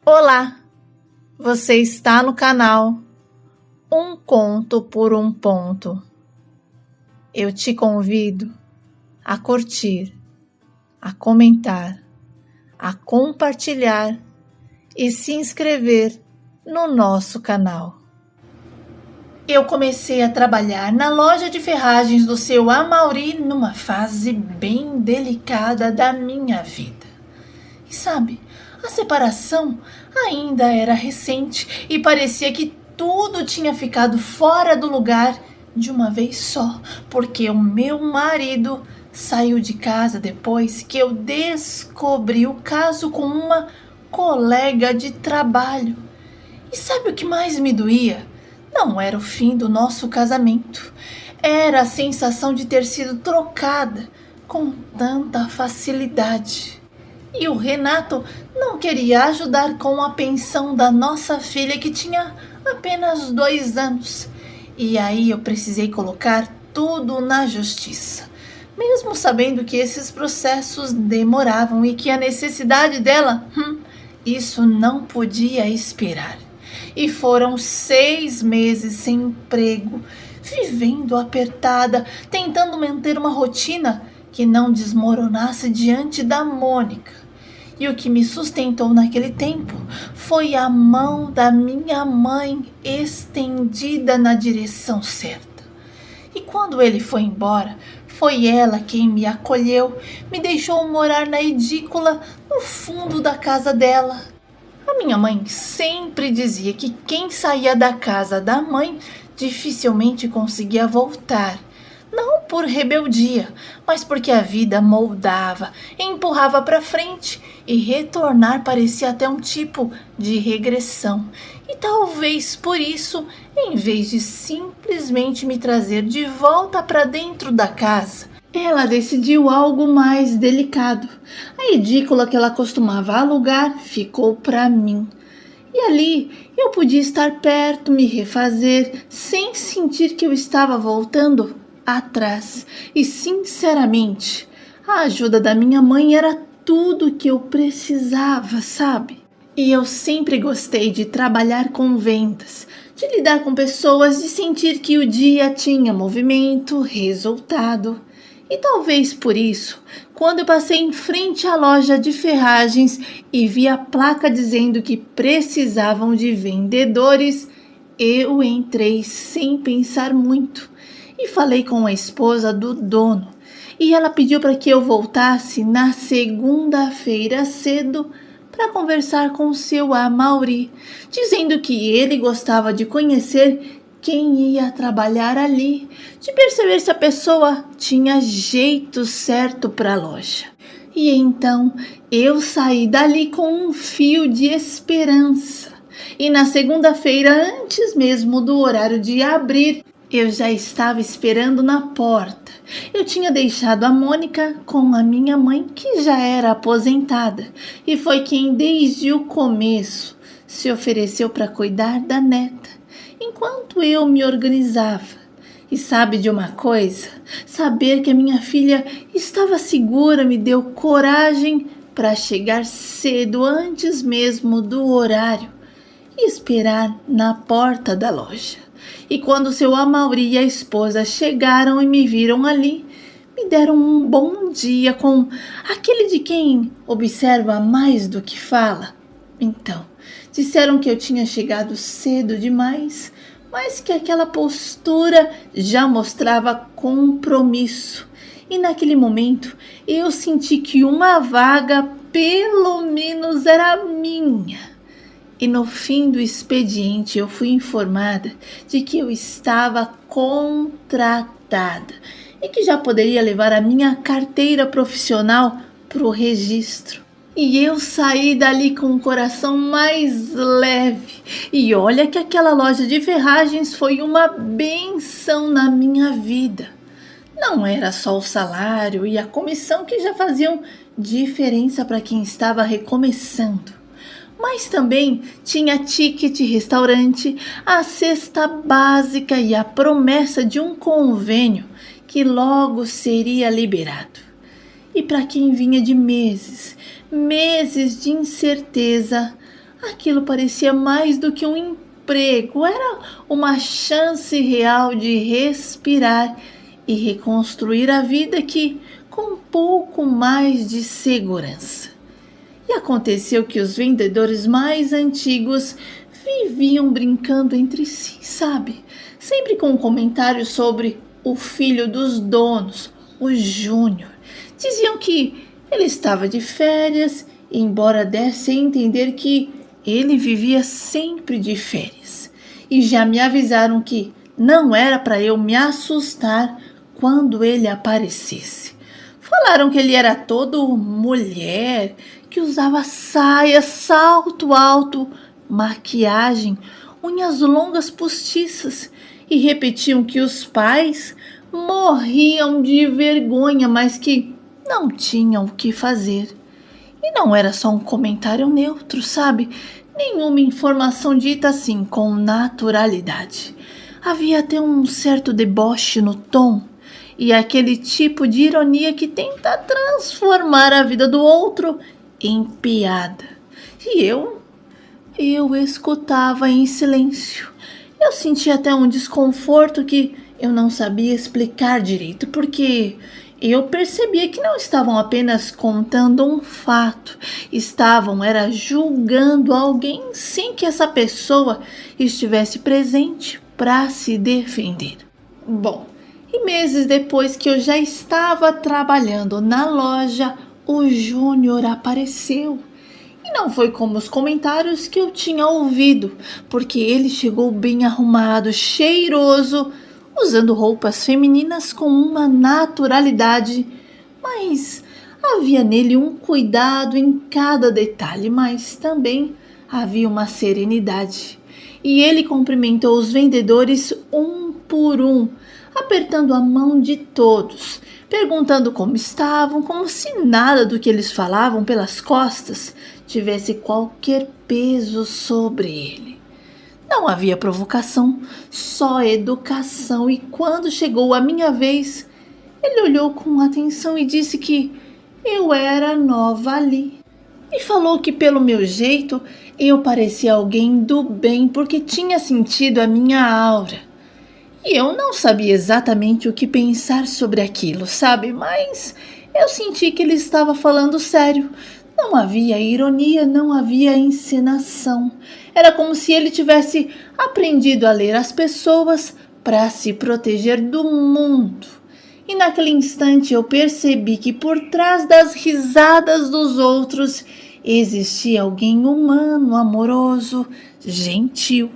Olá, você está no canal Um Conto por um Ponto. Eu te convido a curtir, a comentar, a compartilhar e se inscrever no nosso canal. Eu comecei a trabalhar na loja de ferragens do seu Amaury numa fase bem delicada da minha vida. E sabe, a separação ainda era recente e parecia que tudo tinha ficado fora do lugar de uma vez só, porque o meu marido saiu de casa depois que eu descobri o caso com uma colega de trabalho. E sabe o que mais me doía? Não era o fim do nosso casamento, era a sensação de ter sido trocada com tanta facilidade. E o Renato não queria ajudar com a pensão da nossa filha, que tinha apenas 2 anos. E aí eu precisei colocar tudo na justiça, mesmo sabendo que esses processos demoravam e que a necessidade dela, isso não podia esperar. E foram 6 meses sem emprego, vivendo apertada, tentando manter uma rotina que não desmoronasse diante da Mônica. E o que me sustentou naquele tempo foi a mão da minha mãe estendida na direção certa. E quando ele foi embora, foi ela quem me acolheu, me deixou morar na edícula no fundo da casa dela. A minha mãe sempre dizia que quem saía da casa da mãe dificilmente conseguia voltar. Não por rebeldia, mas porque a vida moldava, empurrava para frente e retornar parecia até um tipo de regressão. E talvez por isso, em vez de simplesmente me trazer de volta para dentro da casa, ela decidiu algo mais delicado. A edícula que ela costumava alugar ficou para mim. E ali eu podia estar perto, me refazer, sem sentir que eu estava voltando atrás. E sinceramente, a ajuda da minha mãe era tudo que eu precisava, sabe? E eu sempre gostei de trabalhar com vendas, de lidar com pessoas, de sentir que o dia tinha movimento, resultado. E talvez por isso, quando eu passei em frente à loja de ferragens e vi a placa dizendo que precisavam de vendedores, eu entrei sem pensar muito e falei com a esposa do dono. E ela pediu para que eu voltasse na segunda-feira cedo para conversar com o seu Amaury, dizendo que ele gostava de conhecer quem ia trabalhar ali, de perceber se a pessoa tinha jeito certo para a loja. E então eu saí dali com um fio de esperança. E na segunda-feira, antes mesmo do horário de abrir, eu já estava esperando na porta. Eu tinha deixado a Mônica com a minha mãe, que já era aposentada, e foi quem desde o começo se ofereceu para cuidar da neta, enquanto eu me organizava. E sabe de uma coisa? Saber que a minha filha estava segura me deu coragem para chegar cedo, antes mesmo do horário, e esperar na porta da loja. E quando o seu Amaury e a esposa chegaram e me viram ali, me deram um bom dia com aquele de quem observa mais do que fala. Então, disseram que eu tinha chegado cedo demais, mas que aquela postura já mostrava compromisso. E naquele momento eu senti que uma vaga pelo menos era minha. E no fim do expediente eu fui informada de que eu estava contratada e que já poderia levar a minha carteira profissional para o registro. E eu saí dali com o coração mais leve. E olha que aquela loja de ferragens foi uma benção na minha vida. Não era só o salário e a comissão que já faziam diferença para quem estava recomeçando, mas também tinha ticket restaurante, a cesta básica e a promessa de um convênio que logo seria liberado. E para quem vinha de meses de incerteza, Aquilo parecia mais do que um emprego, era uma chance real de respirar e reconstruir a vida com um pouco mais de segurança. E aconteceu que os vendedores mais antigos viviam brincando entre si, sabe? Sempre com um comentário sobre o filho dos donos, o Júnior. Diziam que ele estava de férias, embora desse a entender que ele vivia sempre de férias. E já me avisaram que não era para eu me assustar quando ele aparecesse. Falaram que ele era todo mulher, que usava saia, salto alto, maquiagem, unhas longas postiças e repetiam que os pais morriam de vergonha, mas que não tinham o que fazer. E não era só um comentário neutro, sabe? Nenhuma informação dita assim com naturalidade. Havia até um certo deboche no tom e aquele tipo de ironia que tenta transformar a vida do outro em piada. E eu escutava em silêncio. Eu sentia até um desconforto que eu não sabia explicar direito, porque eu percebia que não estavam apenas contando um fato, era julgando alguém sem que essa pessoa estivesse presente para se defender. Bom, e meses depois que eu já estava trabalhando na loja, o Júnior apareceu. E não foi como os comentários que eu tinha ouvido, porque ele chegou bem arrumado, cheiroso, usando roupas femininas com uma naturalidade, mas havia nele um cuidado em cada detalhe, mas também havia uma serenidade. E ele cumprimentou os vendedores um por um, apertando a mão de todos, perguntando como estavam, como se nada do que eles falavam pelas costas tivesse qualquer peso sobre ele. Não havia provocação, só educação, e quando chegou a minha vez, ele olhou com atenção e disse que eu era nova ali. E falou que pelo meu jeito eu parecia alguém do bem porque tinha sentido a minha aura. E eu não sabia exatamente o que pensar sobre aquilo, sabe? Mas eu senti que ele estava falando sério. Não havia ironia, não havia encenação. Era como se ele tivesse aprendido a ler as pessoas para se proteger do mundo. E naquele instante eu percebi que por trás das risadas dos outros existia alguém humano, amoroso, gentil.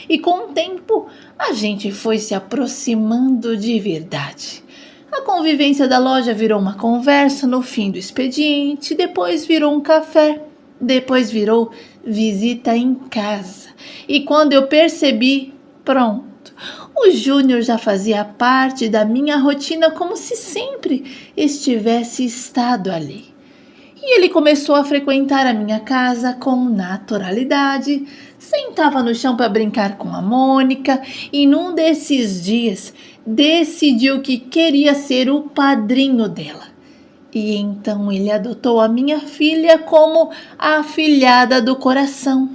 E com o tempo a gente foi se aproximando de verdade. A convivência da loja virou uma conversa no fim do expediente, depois virou um café, depois virou visita em casa. E quando eu percebi, pronto, o Júnior já fazia parte da minha rotina como se sempre estivesse estado ali. E ele começou a frequentar a minha casa com naturalidade, sentava no chão para brincar com a Mônica e num desses dias decidiu que queria ser o padrinho dela. E então ele adotou a minha filha como a afilhada do coração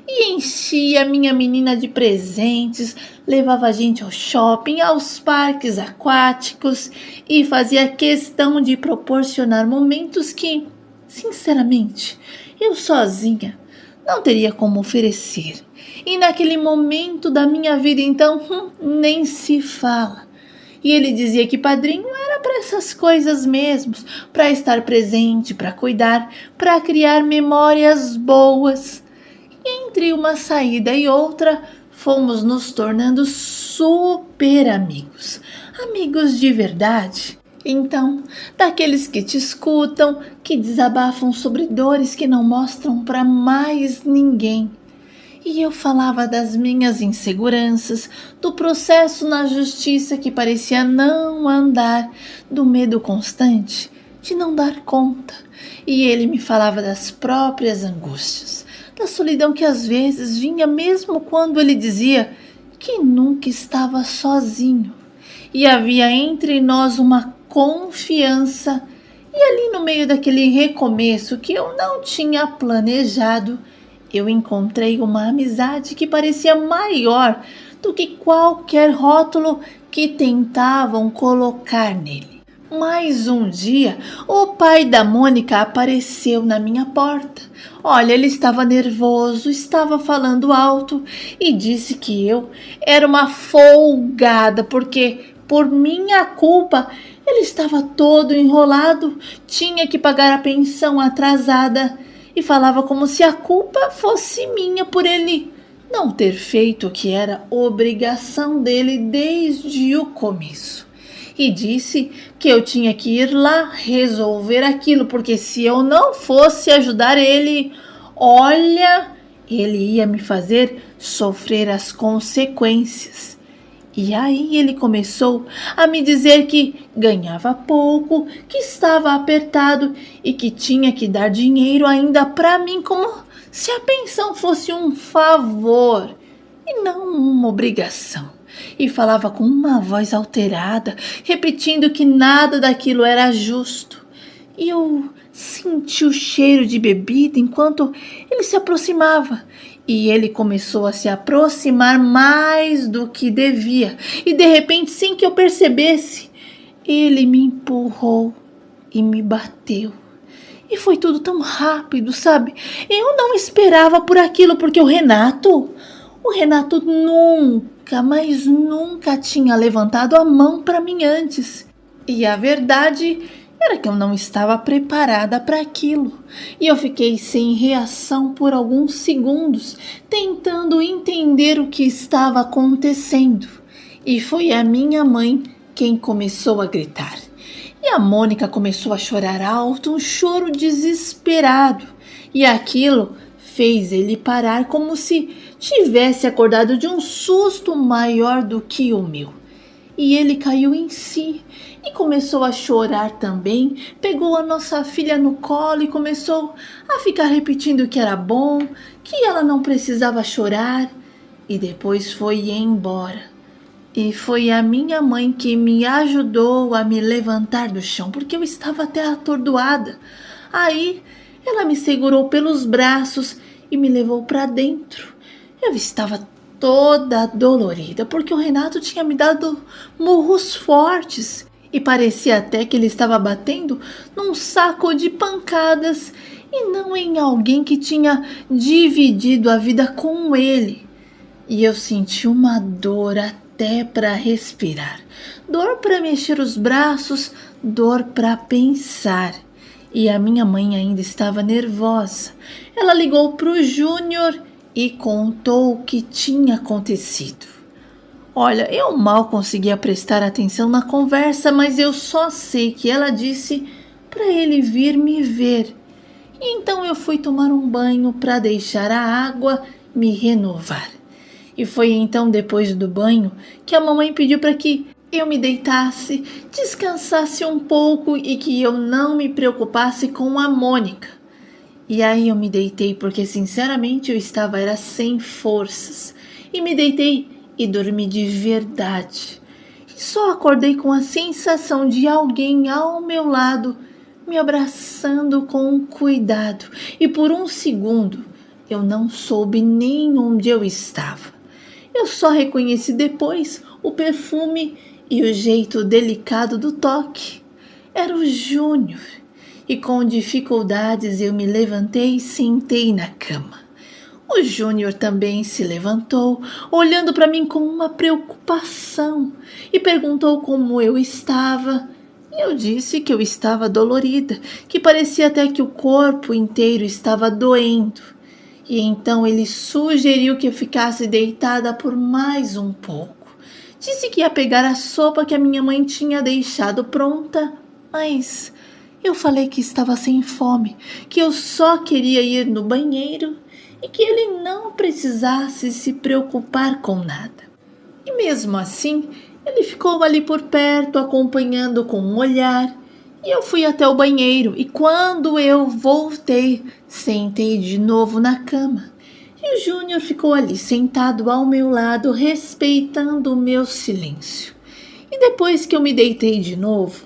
e enchia a minha menina de presentes, levava a gente ao shopping, aos parques aquáticos e fazia questão de proporcionar momentos que, sinceramente, eu sozinha não teria como oferecer. E naquele momento da minha vida, então, nem se fala. E ele dizia que padrinho era para essas coisas mesmo, para estar presente, para cuidar, para criar memórias boas. E entre uma saída e outra, fomos nos tornando super amigos. Amigos de verdade. Então, daqueles que te escutam, que desabafam sobre dores que não mostram para mais ninguém. E eu falava das minhas inseguranças, do processo na justiça que parecia não andar, do medo constante de não dar conta. E ele me falava das próprias angústias, da solidão que às vezes vinha mesmo quando ele dizia que nunca estava sozinho. E havia entre nós uma confiança, e ali no meio daquele recomeço que eu não tinha planejado, eu encontrei uma amizade que parecia maior do que qualquer rótulo que tentavam colocar nele. Mas um dia, o pai da Mônica apareceu na minha porta. Olha, ele estava nervoso, estava falando alto e disse que eu era uma folgada porque, por minha culpa, ele estava todo enrolado, tinha que pagar a pensão atrasada e falava como se a culpa fosse minha por ele não ter feito o que era obrigação dele desde o começo. E disse que eu tinha que ir lá resolver aquilo, porque se eu não fosse ajudar ele, olha, ele ia me fazer sofrer as consequências. E aí ele começou a me dizer que ganhava pouco, que estava apertado e que tinha que dar dinheiro ainda para mim, como se a pensão fosse um favor e não uma obrigação. E falava com uma voz alterada, repetindo que nada daquilo era justo. E eu senti o cheiro de bebida enquanto ele se aproximava. E ele começou a se aproximar mais do que devia. E de repente, sem que eu percebesse, ele me empurrou e me bateu. E foi tudo tão rápido, sabe? Eu não esperava por aquilo, porque o Renato nunca, mas nunca tinha levantado a mão para mim antes. E a verdade era que eu não estava preparada para aquilo. E eu fiquei sem reação por alguns segundos, tentando entender o que estava acontecendo. E foi a minha mãe quem começou a gritar. E a Mônica começou a chorar alto, um choro desesperado. E aquilo fez ele parar como se tivesse acordado de um susto maior do que o meu. E ele caiu em si e começou a chorar também, pegou a nossa filha no colo e começou a ficar repetindo que era bom, que ela não precisava chorar, e depois foi embora. E foi a minha mãe que me ajudou a me levantar do chão, porque eu estava até atordoada. Aí ela me segurou pelos braços e me levou para dentro. Eu estava toda dolorida, porque o Renato tinha me dado murros fortes e parecia até que ele estava batendo num saco de pancadas e não em alguém que tinha dividido a vida com ele. E eu senti uma dor até para respirar, dor para mexer os braços, dor para pensar. E a minha mãe ainda estava nervosa. Ela ligou para o Júnior e contou o que tinha acontecido. Olha, eu mal conseguia prestar atenção na conversa, mas eu só sei que ela disse para ele vir me ver. E então eu fui tomar um banho para deixar a água me renovar. E foi então, depois do banho, que a mamãe pediu para que eu me deitasse, descansasse um pouco e que eu não me preocupasse com a Mônica. E aí eu me deitei porque, sinceramente, eu estava sem forças. E me deitei e dormi de verdade. E só acordei com a sensação de alguém ao meu lado, me abraçando com cuidado. E por um segundo, eu não soube nem onde eu estava. Eu só reconheci depois o perfume e o jeito delicado do toque. Era o Júnior. E com dificuldades eu me levantei e sentei na cama. O Júnior também se levantou, olhando para mim com uma preocupação, e perguntou como eu estava. E eu disse que eu estava dolorida, que parecia até que o corpo inteiro estava doendo. E então ele sugeriu que eu ficasse deitada por mais um pouco. Disse que ia pegar a sopa que a minha mãe tinha deixado pronta, mas eu falei que estava sem fome, que eu só queria ir no banheiro e que ele não precisasse se preocupar com nada. E mesmo assim, ele ficou ali por perto, acompanhando com um olhar. E eu fui até o banheiro e quando eu voltei, sentei de novo na cama. E o Júnior ficou ali sentado ao meu lado, respeitando o meu silêncio. E depois que eu me deitei de novo,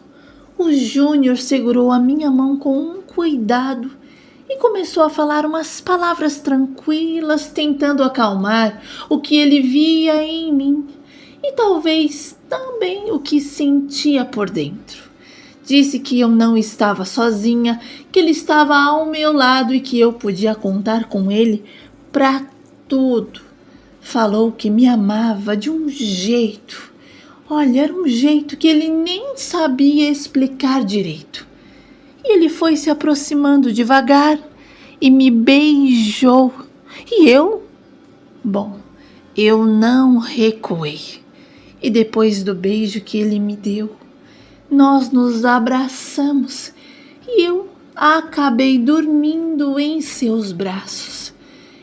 o Júnior segurou a minha mão com um cuidado e começou a falar umas palavras tranquilas, tentando acalmar o que ele via em mim e talvez também o que sentia por dentro. Disse que eu não estava sozinha, que ele estava ao meu lado e que eu podia contar com ele para tudo. Falou que me amava de um jeito. Olha, era um jeito que ele nem sabia explicar direito. E ele foi se aproximando devagar e me beijou. E eu? Bom, eu não recuei. E depois do beijo que ele me deu, nós nos abraçamos e eu acabei dormindo em seus braços.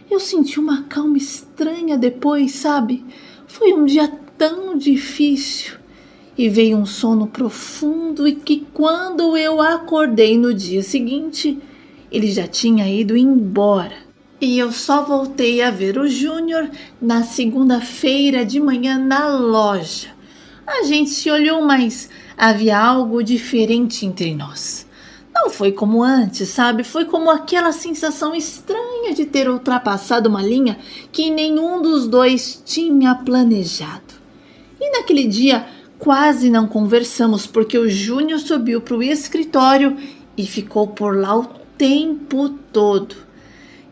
Eu senti uma calma estranha depois, sabe? Foi um dia tão difícil. E veio um sono profundo e que quando eu acordei no dia seguinte, ele já tinha ido embora. E eu só voltei a ver o Júnior na segunda-feira de manhã na loja. A gente se olhou, mas havia algo diferente entre nós. Não foi como antes, sabe? Foi como aquela sensação estranha de ter ultrapassado uma linha que nenhum dos dois tinha planejado. E naquele dia quase não conversamos porque o Júnior subiu para o escritório e ficou por lá o tempo todo,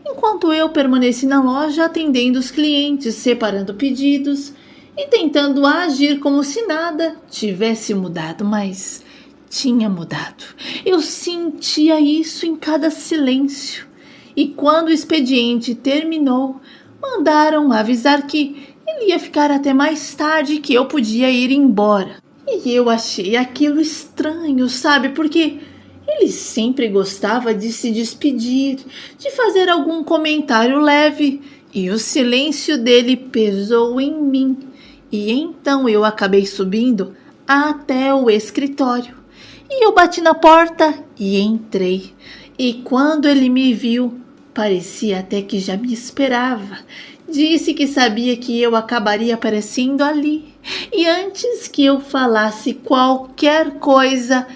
enquanto eu permaneci na loja atendendo os clientes, separando pedidos e tentando agir como se nada tivesse mudado, mas tinha mudado. Eu sentia isso em cada silêncio. E quando o expediente terminou, mandaram avisar que ele ia ficar até mais tarde e que eu podia ir embora. E eu achei aquilo estranho, sabe? Porque ele sempre gostava de se despedir, de fazer algum comentário leve, e o silêncio dele pesou em mim. E então eu acabei subindo até o escritório. E eu bati na porta e entrei. E quando ele me viu, parecia até que já me esperava. Disse que sabia que eu acabaria aparecendo ali. E antes que eu falasse qualquer coisa,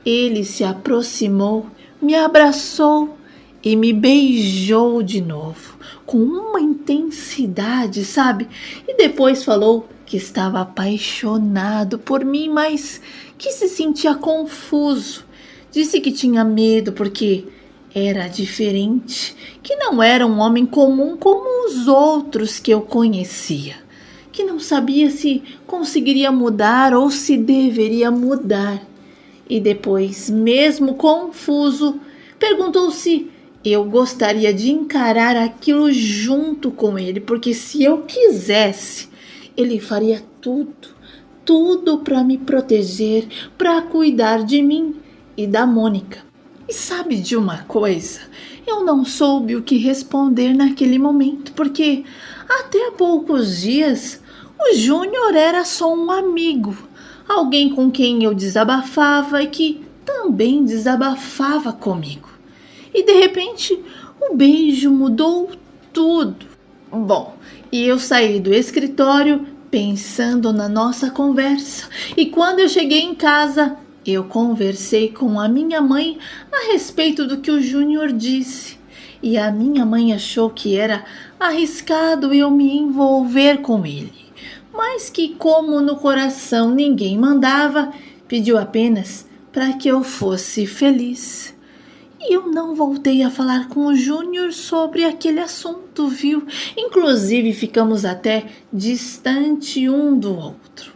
ele se aproximou, me abraçou e me beijou de novo, com uma intensidade, sabe? E depois falou que estava apaixonado por mim, mas que se sentia confuso. Disse que tinha medo porque era diferente, que não era um homem comum como os outros que eu conhecia, que não sabia se conseguiria mudar ou se deveria mudar. E depois, mesmo confuso, perguntou se eu gostaria de encarar aquilo junto com ele, porque se eu quisesse, ele faria tudo para me proteger, para cuidar de mim e da Mônica. E sabe de uma coisa? Eu não soube o que responder naquele momento, porque até há poucos dias o Júnior era só um amigo, alguém com quem eu desabafava e que também desabafava comigo. E de repente o beijo mudou tudo. Bom, e eu saí do escritório pensando na nossa conversa. E quando eu cheguei em casa, eu conversei com a minha mãe a respeito do que o Júnior disse. E a minha mãe achou que era arriscado eu me envolver com ele, mas que, como no coração ninguém mandava, pediu apenas para que eu fosse feliz. E eu não voltei a falar com o Júnior sobre aquele assunto, viu? Inclusive ficamos até distante um do outro.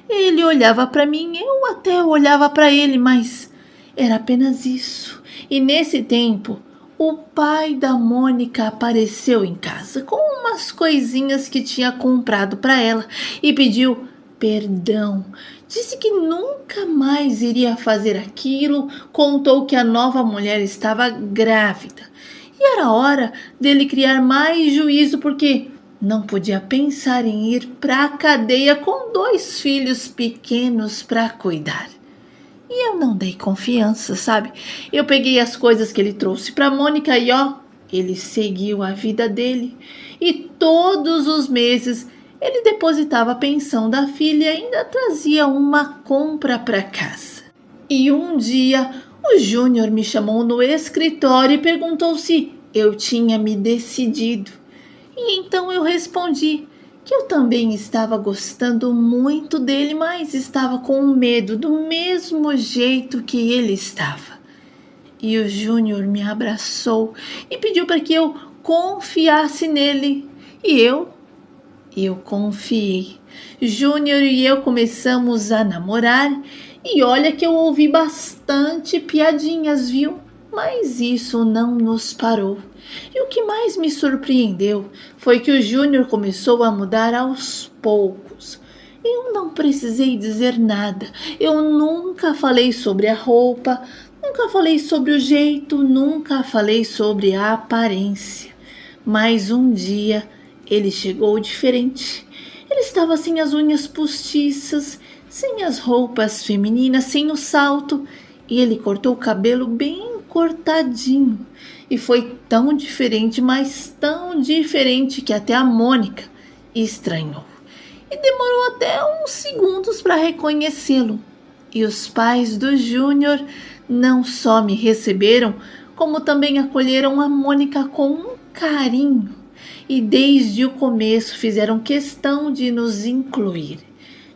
Ele olhava para mim, eu até olhava para ele, mas era apenas isso. E nesse tempo, o pai da Mônica apareceu em casa com umas coisinhas que tinha comprado para ela e pediu perdão. Disse que nunca mais iria fazer aquilo, contou que a nova mulher estava grávida e era hora dele criar mais juízo porque não podia pensar em ir para a cadeia com 2 filhos pequenos para cuidar. E eu não dei confiança, sabe? Eu peguei as coisas que ele trouxe para Mônica e ele seguiu a vida dele. E todos os meses ele depositava a pensão da filha e ainda trazia uma compra para casa. E um dia O Júnior me chamou no escritório e perguntou se eu tinha me decidido. E então eu respondi que eu também estava gostando muito dele, mas estava com medo do mesmo jeito que ele estava. E o Júnior me abraçou e pediu para que eu confiasse nele. E eu confiei. Júnior e eu começamos a namorar e olha que eu ouvi bastante piadinhas, viu? Mas isso não nos parou. E o que mais me surpreendeu foi que o Júnior começou a mudar aos poucos. Eu não precisei dizer nada. Eu nunca falei sobre a roupa, nunca falei sobre o jeito, nunca falei sobre a aparência. Mas um dia ele chegou diferente. Ele estava sem as unhas postiças, sem as roupas femininas, sem o salto, e ele cortou o cabelo bem cortadinho. E foi tão diferente, mas tão diferente que até a Mônica estranhou. E demorou até uns segundos para reconhecê-lo. E os pais do Júnior não só me receberam, como também acolheram a Mônica com um carinho. E desde o começo fizeram questão de nos incluir,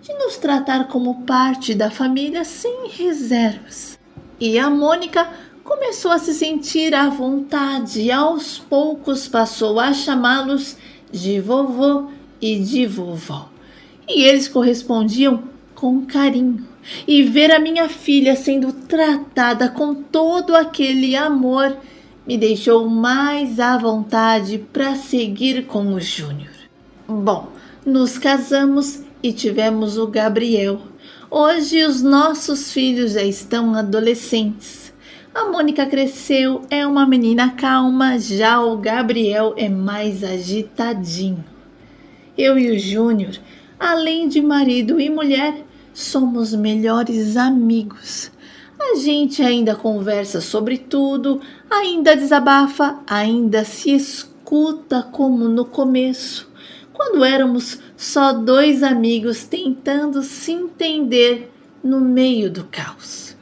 de nos tratar como parte da família sem reservas. E a Mônica começou a se sentir à vontade e aos poucos passou a chamá-los de vovô e de vovó. E eles correspondiam com carinho. E ver a minha filha sendo tratada com todo aquele amor me deixou mais à vontade para seguir com o Júnior. Bom, nos casamos e tivemos o Gabriel. Hoje os nossos filhos já estão adolescentes. A Mônica cresceu, é uma menina calma, já o Gabriel é mais agitadinho. Eu e o Júnior, além de marido e mulher, somos melhores amigos. A gente ainda conversa sobre tudo, ainda desabafa, ainda se escuta como no começo, quando éramos só dois amigos tentando se entender no meio do caos.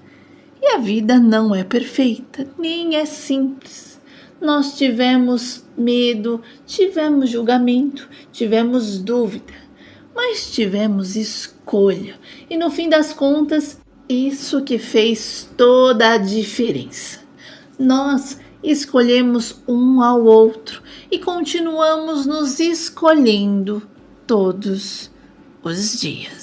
E a vida não é perfeita, nem é simples. Nós tivemos medo, tivemos julgamento, tivemos dúvida, mas tivemos escolha. E no fim das contas, isso que fez toda a diferença. Nós escolhemos um ao outro e continuamos nos escolhendo todos os dias.